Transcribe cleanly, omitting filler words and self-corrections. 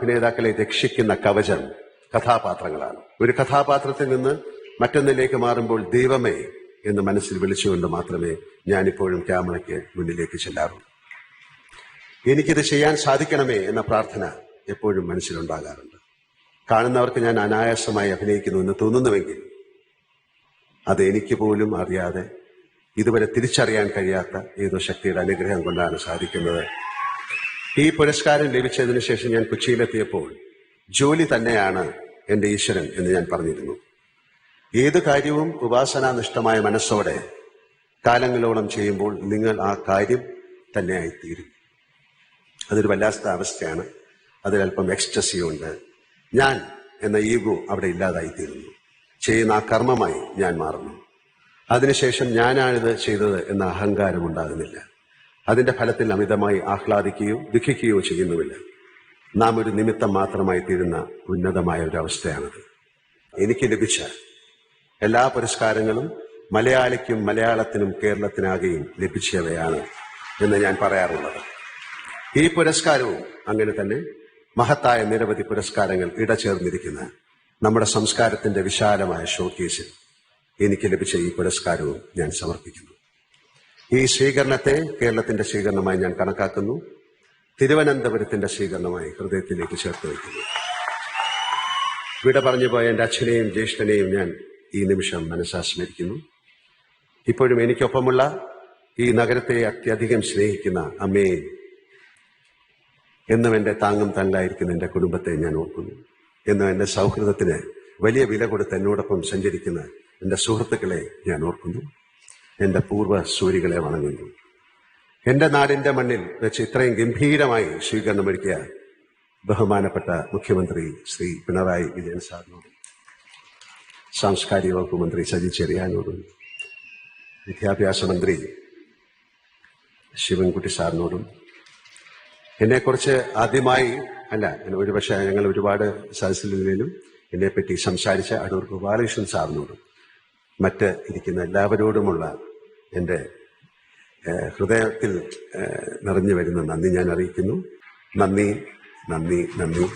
അഭിനേതാക്കളെ രക്ഷിക്കുന്ന കവചം കഥാപാത്രങ്ങളാണ്. ഒരു കഥാപാത്രത്തിൽ നിന്ന് മറ്റൊന്നിലേക്ക് മാറുമ്പോൾ ദൈവമേ എന്ന് മനസ്സിൽ വിളിച്ചുകൊണ്ട് മാത്രമേ ഞാനിപ്പോഴും ക്യാമറയ്ക്ക് മുന്നിലേക്ക് ചെല്ലാറുള്ളൂ. എനിക്കിത് ചെയ്യാൻ സാധിക്കണമേ എന്ന പ്രാർത്ഥന എപ്പോഴും മനസ്സിലുണ്ടാകാറുണ്ട്. കാണുന്നവർക്ക് ഞാൻ അനായാസമായി അഭിനയിക്കുന്നുവെന്ന് തോന്നുന്നുവെങ്കിൽ അത് എനിക്ക് പോലും അറിയാതെ ഇതുവരെ തിരിച്ചറിയാൻ കഴിയാത്ത ഏതോ ശക്തിയുടെ അനുഗ്രഹം കൊണ്ടാണ് സാധിക്കുന്നത്. ഈ പുരസ്കാരം ലഭിച്ചതിന് ശേഷം ഞാൻ കൊച്ചിയിലെത്തിയപ്പോൾ ജോലി തന്നെയാണ് എന്റെ ഈശ്വരൻ എന്ന് ഞാൻ പറഞ്ഞിരുന്നു. ഏത് കാര്യവും ഉപാസനാനിഷ്ഠമായ മനസ്സോടെ കാലങ്ങളോളം ചെയ്യുമ്പോൾ നിങ്ങൾ ആ കാര്യം തന്നെയായിത്തീരും. അതൊരു വല്ലാത്ത അവസ്ഥയാണ്. അതിലല്പം എക്സ്റ്റസി ഉണ്ട്. ഞാൻ എന്ന ഈഗോ അവിടെ ഇല്ലാതായിത്തീരുന്നു. ചെയ്യുന്ന ആ കർമ്മമായി ഞാൻ മാറുന്നു. അതിനുശേഷം ഞാനാണിത് ചെയ്തത് എന്ന അഹങ്കാരം ഉണ്ടാകുന്നില്ല. അതിന്റെ ഫലത്തിൽ അമിതമായി ആഹ്ലാദിക്കുകയോ ദുഃഖിക്കുകയോ ചെയ്യുന്നുമില്ല. നാം ഒരു നിമിത്തം മാത്രമായി തീരുന്ന ഉന്നതമായ ഒരു അവസ്ഥയാണത്. എനിക്ക് ലഭിച്ച എല്ലാ പുരസ്കാരങ്ങളും മലയാളിക്കും മലയാളത്തിനും കേരളത്തിനാകെയും ലഭിച്ചവയാണ് എന്ന് ഞാൻ പറയാറുള്ളത്. ഈ പുരസ്കാരവും അങ്ങനെ തന്നെ മഹത്തായ നിരവധി പുരസ്കാരങ്ങൾ ഇടചേർന്നിരിക്കുന്ന നമ്മുടെ സംസ്കാരത്തിന്റെ വിശാലമായ ഷോക്കേസിൽ എനിക്ക് ലഭിച്ച ഈ പുരസ്കാരവും ഞാൻ സമർപ്പിക്കുന്നു. ഈ സ്വീകരണത്തെ കേരളത്തിന്റെ സ്വീകരണമായി ഞാൻ കണക്കാക്കുന്നു. തിരുവനന്തപുരത്തിന്റെ സ്വീകരണമായി ഹൃദയത്തിലേക്ക് ചേർത്ത് വയ്ക്കുന്നു. വിട പറഞ്ഞു പോയ എൻ്റെ അച്ഛനെയും ജ്യേഷ്ഠനെയും ഞാൻ ഈ നിമിഷം മനസ്സാസ്മരിക്കുന്നു. ഇപ്പോഴും എനിക്കൊപ്പമുള്ള ഈ നഗരത്തെ അത്യധികം സ്നേഹിക്കുന്ന അമ്മയെയും എന്നും എൻ്റെ താങ്ങും തണലായിരിക്കുന്ന എൻ്റെ കുടുംബത്തെ ഞാൻ ഓർക്കുന്നു. എന്നും എൻ്റെ സൗഹൃദത്തിന് വലിയ വില കൊടുത്ത് എന്നോടൊപ്പം സഞ്ചരിക്കുന്ന എൻ്റെ സുഹൃത്തുക്കളെ ഞാൻ ഓർക്കുന്നു. എൻ്റെ പൂർവ്വ സൂരികളെ വണങ്ങുന്നു. എൻ്റെ നാടിൻ്റെ മണ്ണിൽ വെച്ച് ഇത്രയും ഗംഭീരമായി സ്വീകരണമൊരുക്കിയ ബഹുമാനപ്പെട്ട മുഖ്യമന്ത്രി ശ്രീ പിണറായി വിജയൻ സാറിനോടും സാംസ്കാരിക വകുപ്പ് മന്ത്രി സജി ചെറിയാനോടും വിദ്യാഭ്യാസ മന്ത്രി ശിവൻകുട്ടി സാറിനോടും എന്നെക്കുറിച്ച് ആദ്യമായി ഒരുപക്ഷെ ഞങ്ങൾ ഒരുപാട് സദസ്സിലും എന്നെപ്പറ്റി സംസാരിച്ച അടൂർ ഗോപാലകൃഷ്ണൻ സാറിനോടും മറ്റ് ഇരിക്കുന്ന എല്ലാവരോടുമുള്ള എൻ്റെ ഹൃദയത്തിൽ നിറഞ്ഞു വരുന്ന നന്ദി ഞാൻ അറിയിക്കുന്നു. നന്ദി.